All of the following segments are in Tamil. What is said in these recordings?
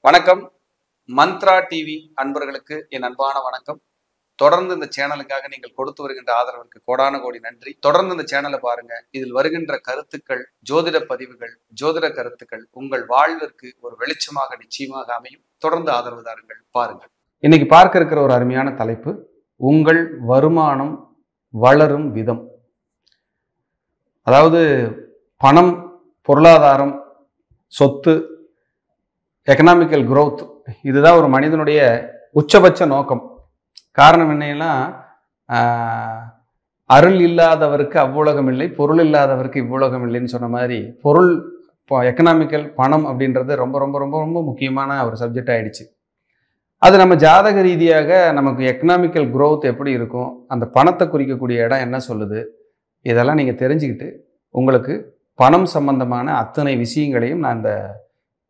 வணக்கம். மந்த்ரா டிவி அன்பர்களுக்கு என் அன்பான வணக்கம். தொடர்ந்து இந்த சேனலுக்காக நீங்கள் கொடுத்து வருகின்ற ஆதரவிற்கு கோடான கோடி நன்றி. தொடர்ந்து இந்த சேனலை பாருங்க. இதில் வருகின்ற கருத்துக்கள், ஜோதிட பதிவுகள், ஜோதிட கருத்துக்கள் உங்கள் வாழ்விற்கு ஒரு வெளிச்சமாக நிச்சயமாக அமையும். தொடர்ந்து ஆதரவு தாருங்கள், பாருங்கள். இன்னைக்கு பார்க்க இருக்கிற ஒரு அருமையான தலைப்பு, உங்கள் வருமானம் வளரும் விதம். அதாவது பணம், பொருளாதாரம், சொத்து, எக்கனாமிக்கல் growth, இதுதான் ஒரு மனிதனுடைய உச்சபட்ச நோக்கம். காரணம் என்னன்னா, அருள் இல்லாதவருக்கு அவ்வுலகம் இல்லை, பொருள் இல்லாதவருக்கு இவ்வுலகம் இல்லைன்னு சொன்ன மாதிரி, பொருள் எக்கனாமிக்கல் பணம் அப்படின்றது ரொம்ப ரொம்ப ரொம்ப ரொம்ப முக்கியமான ஒரு சப்ஜெக்ட் ஆயிடுச்சு. அது நம்ம ஜாதக ரீதியாக நமக்கு எக்கனாமிக்கல் growth எப்படி இருக்கும், அந்த பணத்தை குறிக்கக்கூடிய இடம் என்ன சொல்லுது, இதெல்லாம் நீங்கள் தெரிஞ்சுக்கிட்டு உங்களுக்கு பணம் சம்பந்தமான அத்தனை விஷயங்களையும் நான் இந்த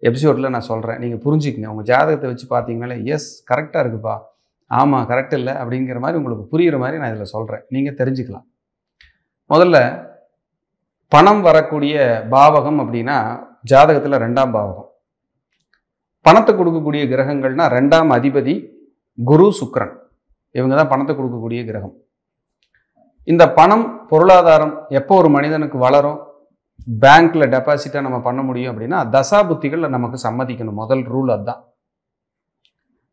எபிசோடில் நான் சொல்கிறேன். நீங்கள் புரிஞ்சுக்கங்க. உங்கள் ஜாதகத்தை வச்சு பார்த்தீங்கனாலே எஸ் கரெக்டாக இருக்குப்பா, ஆமாம் கரெக்ட் இல்லை அப்படிங்கிற மாதிரி உங்களுக்கு புரிகிற மாதிரி நான் இதில் சொல்கிறேன். நீங்கள் தெரிஞ்சுக்கலாம். முதல்ல பணம் வரக்கூடிய பாவகம் அப்படின்னா ஜாதகத்தில் 2ஆம் பாவகம். பணத்தை கொடுக்கக்கூடிய கிரகங்கள்னா 2ஆம் அதிபதி குரு, சுக்கிரன், இவங்க தான் பணத்தை கொடுக்கக்கூடிய கிரகம். இந்த பணம், பொருளாதாரம் எப்போ ஒரு மனிதனுக்கு வளரும், பேங்க்ல டெபாசிட்டா நம்ம பண்ண முடியும் அப்படின்னா தசாபுத்திகள் நமக்கு சம்மதிக்கணும். முதல் ரூல் அதுதான்.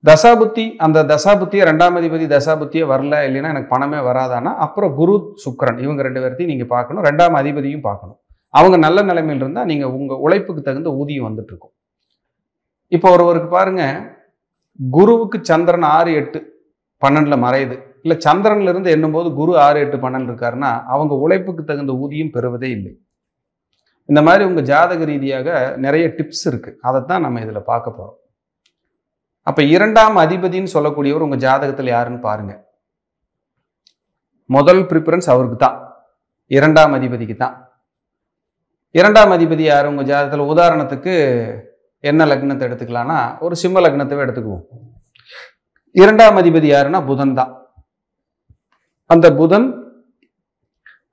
தசாபுத்தி, அந்த தசாபுத்தியை 2ஆம் அதிபதி தசாபுத்தியே வரல, இல்லைன்னா எனக்கு பணமே வராதானா, அப்புறம் குரு சுக்கிரன் இவங்க 2 பேர்த்தையும் நீங்க பார்க்கணும். 2ஆம் அதிபதியும் பார்க்கணும். அவங்க நல்ல நிலைமையில் இருந்தா நீங்க உங்க உழைப்புக்கு தகுந்த ஊதியம் வந்துட்டு இருக்கும். இப்போ ஒருவருக்கு பாருங்க, குருவுக்கு சந்திரன் 6, 8, 12 மறையுது, இல்ல சந்திரன்ல இருந்து எண்ணும்போது குரு 6, 8, 12 இருக்காருன்னா அவங்க உழைப்புக்கு தகுந்த ஊதியம் பெறுவதே இல்லை. இந்த மாதிரி உங்க ஜாதக ரீதியாக நிறைய டிப்ஸ் இருக்கு. அதைத்தான் நம்ம இதுல பார்க்க போறோம். அப்ப 2ஆம் அதிபதினு சொல்லக்கூடியவர் உங்க ஜாதகத்தில் யாருன்னு பாருங்க. முதல் ப்ரிஃபரன்ஸ் அவருக்கு தான், 2ஆம் அதிபதிக்கு தான். 2ஆம் அதிபதி யாரு உங்க ஜாதகத்தில்? உதாரணத்துக்கு என்ன லக்னத்தை எடுத்துக்கலாம்னா, ஒரு சிம்ம லக்னத்தை எடுத்துக்குவோம். 2ஆம் அதிபதி யாருன்னா புதன் தான். அந்த புதன்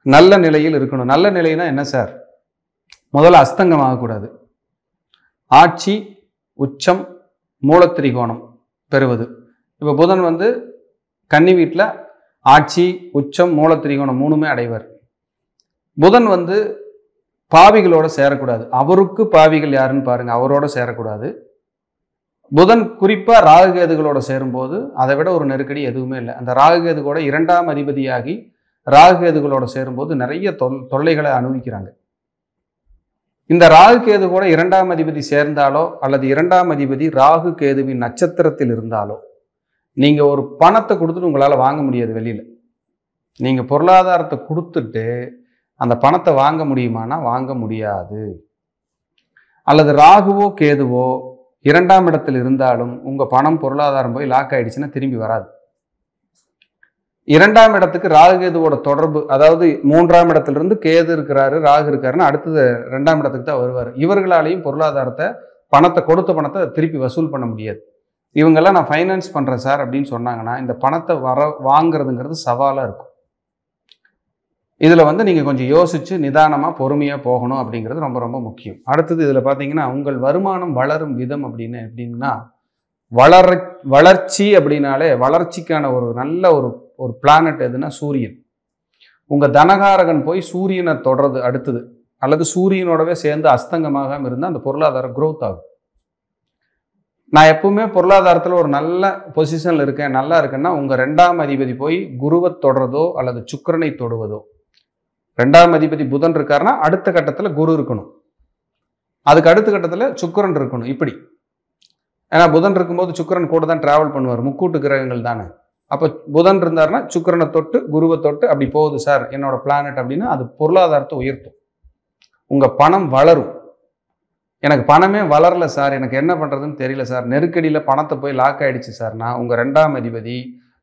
நல்ல நிலையில் இருக்கணும். நல்ல நிலைனா என்ன சார்? முதல்ல அஸ்தங்கம் ஆகக்கூடாது. ஆட்சி, உச்சம், மூலத்திரிகோணம் பெறுவது. இப்போ புதன் வந்து கன்னி வீட்டில் ஆட்சி, உச்சம், மூலத்திரிகோணம் 3மே அடைவர். புதன் வந்து பாவிகளோட சேரக்கூடாது. அவருக்கு பாவிகள் யாருன்னு பாருங்க, அவரோட சேரக்கூடாது. புதன் குறிப்பா ராகுகேதுகளோட சேரும்போது அதை விட ஒரு நெருக்கடி எதுவுமே இல்லை. அந்த ராகுகேது கூட 2ஆம் அதிபதியாகி ராகுகேதுகளோட சேரும்போது நிறைய தொல்லைகளை அனுபவிக்கிறாங்க. இந்த ராகு கேது கூட 2ஆம் அதிபதி சேர்ந்தாலோ அல்லது 2ஆம் அதிபதி ராகு கேதுவின் நட்சத்திரத்தில் இருந்தாலோ நீங்க ஒரு பணத்தை கொடுத்துட்டு உங்களால வாங்க முடியாது. வெளியில நீங்க பொருளாதாரத்தை கொடுத்துட்டு அந்த பணத்தை வாங்க முடியுமானா வாங்க முடியாது. அல்லது ராகுவோ கேதுவோ 2ஆம் இடத்தில் இருந்தாலும் உங்க பணம், பொருளாதாரம் போய் லாக் ஆயிடுச்சுன்னா திரும்பி வராது. 2ஆம் இடத்துக்கு ராகு கேதுவோட தொடர்பு, அதாவது 3ஆம் இடத்திலிருந்து கேது இருக்கிறாரு, ராகு இருக்காருன்னா அடுத்தது 2ஆம் இடத்துக்கு தான் வருவார். இவர்களாலையும் பொருளாதாரத்தை, பணத்தை, கொடுத்த பணத்தை திருப்பி வசூல் பண்ண முடியாது. இவங்கெல்லாம் நான் ஃபைனான்ஸ் பண்றேன் சார் அப்படின்னு சொன்னாங்கன்னா இந்த பணத்தை வாங்குறதுங்கிறது சவாலா இருக்கும். இதுல வந்து நீங்க கொஞ்சம் யோசிச்சு நிதானமா பொறுமையா போகணும் அப்படிங்கிறது ரொம்ப ரொம்ப முக்கியம். அடுத்தது இதுல பாத்தீங்கன்னா உங்கள் வருமானம் வளரும் விதம் அப்படின்னு எப்படின்னா, வளர்ச்சி அப்படின்னாலே வளர்ச்சிக்கான ஒரு நல்ல ஒரு பிளானட் எதுனா சூரியன். உங்க தனகாரகன் போய் சூரியனை தொடர்றது அடுத்தது, அல்லது சூரியனோடவே சேர்ந்து அஸ்தங்கமாக இருந்தால் அந்த பொருளாதாரம் growth ஆகும். நான் எப்பவுமே பொருளாதாரத்தில் ஒரு நல்ல பொசிஷன்ல இருக்கேன், நல்லா இருக்கேன்னா உங்க 2ஆம் அதிபதி போய் குருவை தொடர்றதோ அல்லது சுக்கிரனை தொடுவதோ. 2ஆம் அதிபதி புதன் இருக்காருன்னா அடுத்த கட்டத்தில் குரு இருக்கணும், அதுக்கு அடுத்த கட்டத்தில் சுக்கிரன் இருக்கணும். இப்படி, ஏன்னா புதன் இருக்கும்போது சுக்கிரன் கூட தான் டிராவல் பண்ணுவார், முக்கூட்டு கிரகங்கள் தானே. அப்போ புதன் இருந்தாருன்னா சுக்கிரனை தொட்டு குருவை தொட்டு அப்படி போகுது சார் என்னோட பிளானட் அப்படின்னா அது பொருளாதாரத்தை உயர்த்தும். உங்க பணம் வளரும். எனக்கு பணமே வளரல சார், எனக்கு என்ன பண்றதுன்னு தெரியல சார், நெருக்கடியில் பணத்தை போய் லாக் ஆயிடுச்சு சார்னா உங்க 2ஆம் அதிபதி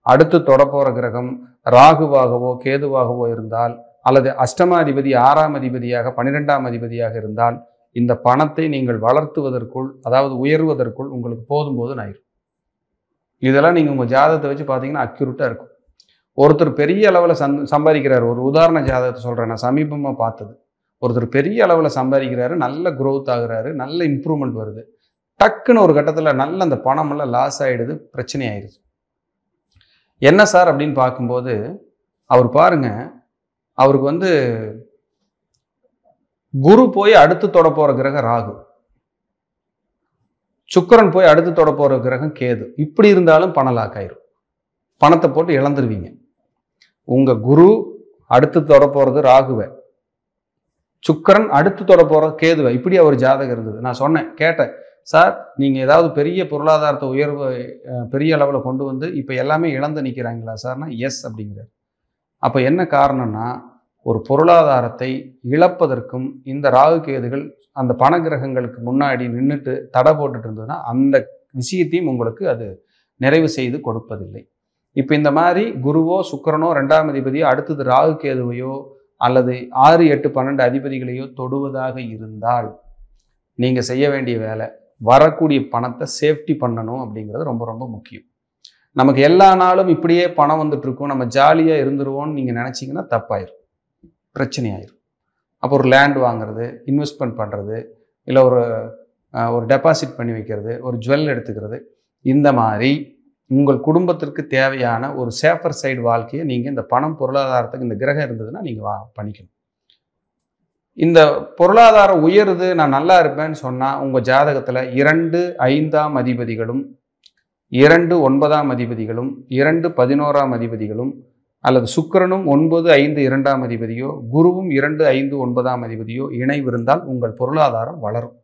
அடுத்து தொடப்போற கிரகம் ராகுவாகவோ கேதுவாகவோ இருந்தால், அல்லது அஷ்டமாதிபதி 6ஆம் அதிபதியாக 12ஆம் அதிபதியாக இருந்தால் இந்த பணத்தை நீங்கள் வளர்த்துவதற்குள், அதாவது உயர்வதற்குள் உங்களுக்கு போதும் போதும் ஆயிரும். இதெல்லாம் நீங்க உங்க ஜாதகத்தை வச்சு பார்த்தீங்கன்னா அக்யூரேட்டா இருக்கும். ஒருத்தர் பெரிய அளவில் சம்பாதிக்கிறார். ஒரு உதாரண ஜாதகத்தை சொல்றேன், நான் சமீபமாக பார்த்தது. ஒருத்தர் பெரிய அளவில் சம்பாதிக்கிறாரு, நல்ல growth ஆகுறாரு, நல்ல இம்ப்ரூவ்மெண்ட் வருது. டக்குன்னு ஒரு கட்டத்தில் நல்ல அந்த பணமெல்லாம் லாஸ் ஆகிடுது, பிரச்சனை ஆயிடுது. என்ன சார் அப்படின்னு பார்க்கும்போது அவர் பாருங்க, அவருக்கு குரு போய் அடுத்து தொட போகிற கிரகம் ராகு, சுக்கிரன் போய் அடுத்து தொட போகிற கிரகம் கேது. இப்படி இருந்தாலும் பணம் லாக் ஆயிரும், பணத்தை போட்டு இழந்துருவீங்க. உங்க குரு அடுத்து தொட போகிறது ராகுவை, சுக்கிரன் அடுத்து தொட போகிறது கேதுவை. இப்படி அவர் ஜாதகம் இருந்தது. நான் சொன்னேன், கேட்டேன், சார் நீங்கள் ஏதாவது பெரிய பொருளாதாரத்தை உயர்வு பெரிய அளவில் கொண்டு வந்து இப்போ எல்லாமே இழந்து நிற்கிறாங்களா சார்னா எஸ் அப்படிங்கிறார். அப்போ என்ன காரணம்னா, ஒரு பொருளாதாரத்தை இழப்பதற்கும் இந்த ராகு கேதுகள் அந்த பண கிரகங்களுக்கு முன்னாடி நின்றுட்டு தடை போட்டுட்டு இருந்ததுன்னா அந்த விஷயத்தையும் உங்களுக்கு அது நிறைவு செய்து கொடுப்பதில்லை. இப்போ இந்த மாதிரி குருவோ சுக்கிரனோ 2ஆம் அதிபதியோ அடுத்தது ராகு கேதுவையோ அல்லது 6, 8, 12 அதிபதிகளையோ தொடுவதாக இருந்தால் நீங்கள் செய்ய வேண்டிய வேலை, வரக்கூடிய பணத்தை சேஃப்டி பண்ணணும் அப்படிங்கிறது ரொம்ப ரொம்ப முக்கியம். நமக்கு எல்லா நாளும் இப்படியே பணம் வந்துட்டு இருக்கும், நம்ம ஜாலியாக இருந்துருவோம்னு நீங்கள் நினச்சிங்கன்னா தப்பாயிரும், பிரச்சனை ஆயிரும். அப்போ ஒரு லேண்ட் வாங்குறது, இன்வெஸ்ட்மெண்ட் பண்ணுறது, இல்லை ஒரு டெபாசிட் பண்ணி வைக்கிறது, ஒரு ஜுவல் எடுத்துக்கிறது, இந்த மாதிரி உங்கள் குடும்பத்திற்கு தேவையான ஒரு சேஃபர் சைடு வாழ்க்கையை நீங்கள் இந்த பணம் பொருளாதாரத்துக்கு இந்த கிரகம் இருந்ததுன்னா நீங்கள் பண்ணிக்கணும். இந்த பொருளாதாரம் உயருது, நான் நல்லா இருப்பேன்னு சொன்னால் உங்கள் ஜாதகத்தில் 2, 5ஆம் அதிபதிகளும் 2, 9ஆம் அதிபதிகளும் 2, 11ஆம் அதிபதிகளும் அல்லது சுக்கிரனும் 9, 5, 2ஆம் அதிபதியோ குருவும் 2, 5, 9ஆம் அதிபதியோ இணைவிருந்தால் உங்கள் பொருளாதாரம் வளரும்.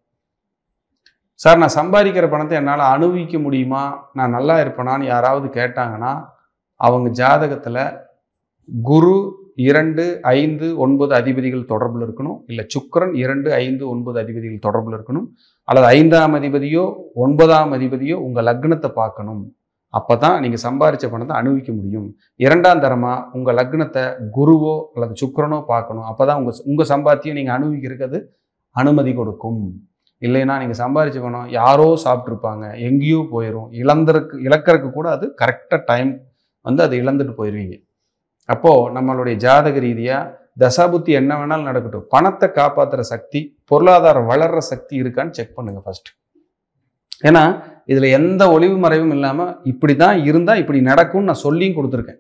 சார் நான் சம்பாதிக்கிற பணத்தை என்னால் அனுபவிக்க முடியுமா, நான் நல்லா இருப்பேனான்னு யாராவது கேட்டாங்கன்னா அவங்க ஜாதகத்தில் குரு 2, 5, 9 அதிபதிகள் தொடர்பில் இருக்கணும், இல்லை சுக்கிரன் 2, 5, 9 அதிபதிகள் தொடர்பில் இருக்கணும், அல்லது 5ஆம் அதிபதியோ 9ஆம் அதிபதியோ உங்கள் லக்னத்தை பார்க்கணும். அப்போ தான் நீங்கள் சம்பாதிச்ச பணத்தை அனுபவிக்க முடியும். 2ஆம் தரமாக உங்கள் லக்னத்தை குருவோ அல்லது சுக்கிரனோ பார்க்கணும். அப்போ தான் உங்கள் சம்பாத்தியம் நீங்கள் அனுபவிக்கிறதுக்கு அனுமதி கொடுக்கும். இல்லைன்னா நீங்கள் சம்பாதிச்ச பணம் யாரோ சாப்பிட்ருப்பாங்க, எங்கேயோ போயிடும், இழக்கிறதுக்கு கூட அது கரெக்டாக டைம் அது இழந்துட்டு போயிடுவீங்க. அப்போது நம்மளுடைய ஜாதக ரீதியாக தசாபுத்தி என்ன வேணாலும் நடக்கட்டும், பணத்தை காப்பாற்றுற சக்தி, பொருளாதாரம் வளர்கிற சக்தி இருக்கான்னு செக் பண்ணுங்கள் ஃபஸ்ட்டு. ஏன்னா இதில் எந்த ஒளிவு மறைவும் இல்லாமல் இப்படி தான் இருந்தால் இப்படி நடக்கும்னு நான் சொல்லியும் கொடுத்துருக்கேன்.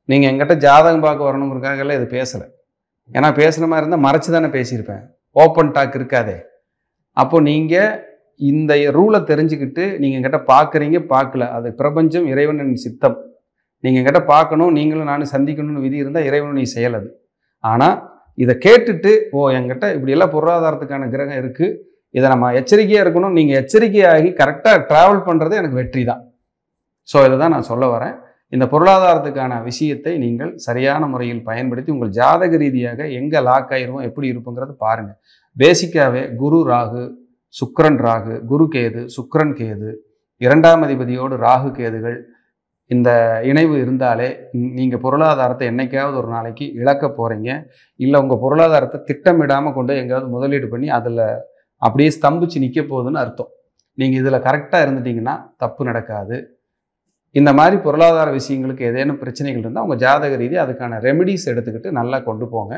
நீங்கள் எங்கிட்ட ஜாதகம் பார்க்க வரணுங்கிறதுக்காக இது பேசலை. ஏன்னா பேசுகிற மாதிரி இருந்தால் மறைச்சி தானே பேசியிருப்பேன், ஓப்பன் டாக் இருக்காதே. அப்போ நீங்கள் இந்த ரூலை தெரிஞ்சுக்கிட்டு நீங்கள் எங்கிட்ட பார்க்குறீங்க, பார்க்கல, அது பிரபஞ்சம் இறைவனின் சித்தம். நீங்கள் எங்கிட்ட பார்க்கணும், நீங்களும் நானும் சந்திக்கணும்னு விதி இருந்தால் இறைவனுடைய செயல் அது. ஆனால் இதை கேட்டுட்டு என்கிட்ட இப்படியெல்லாம் பொருளாதாரத்துக்கான கிரகம் இருக்குது, இதை நம்ம எச்சரிக்கையாக இருக்கணும், நீங்கள் எச்சரிக்கையாகி கரெக்டாக ட்ராவல் பண்ணுறது எனக்கு வெற்றி தான். ஸோ இதை தான் நான் சொல்ல வரேன். இந்த பொருளாதாரத்துக்கான விஷயத்தை நீங்கள் சரியான முறையில் பயன்படுத்தி உங்கள் ஜாதக ரீதியாக எங்கே லாக் ஆயிடுவோம், எப்படி இருப்புங்கிறது பாருங்கள். பேசிக்காகவே குரு ராகு, சுக்கிரன் ராகு, குரு கேது, சுக்கிரன் கேது, 2ஆம் அதிபதியோடு ராகு கேதுகள் இந்த இணைவு இருந்தாலே நீங்கள் பொருளாதாரத்தை என்னைக்காவது ஒரு நாளைக்கு இழக்க போகிறீங்க. இல்லை உங்கள் பொருளாதாரத்தை திட்டமிடாமல் கொண்டு எங்கேயாவது முதலீடு பண்ணி அதில் அப்படியே ஸ்தம்பிச்சு நிற்க போகுதுன்னு அர்த்தம். நீங்கள் இதில் கரெக்டாக இருந்துட்டீங்கன்னா தப்பு நடக்காது. இந்த மாதிரி பொருளாதார விஷயங்களுக்கு ஏதேனும் பிரச்சனைகள் இருந்தால் உங்கள் ஜாதக ரீதி அதுக்கான ரெமெடிஸ் எடுத்துக்கிட்டு நல்லா கொண்டு போங்க.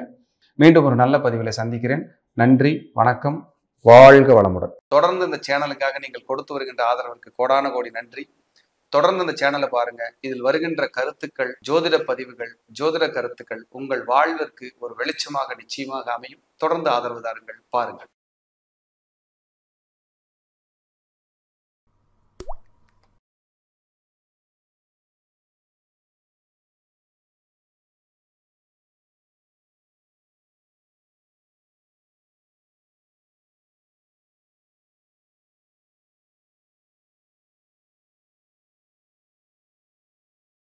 மீண்டும் ஒரு நல்ல பதிவில் சந்திக்கிறேன். நன்றி, வணக்கம், வாழ்க வளமுடன். தொடர்ந்து இந்த சேனலுக்காக நீங்கள் கொடுத்து வருகின்ற ஆதரவிற்கு கோடான கோடி நன்றி. தொடர்ந்து இந்த சேனலை பாருங்க. இதில் வருகின்ற கருத்துக்கள், ஜோதிட பதிவுகள், ஜோதிட கருத்துக்கள் உங்கள் வாழ்விற்கு ஒரு வெளிச்சமாக நிச்சயமாக அமையும். தொடர்ந்து ஆதரவு தாருங்கள், பாருங்கள்.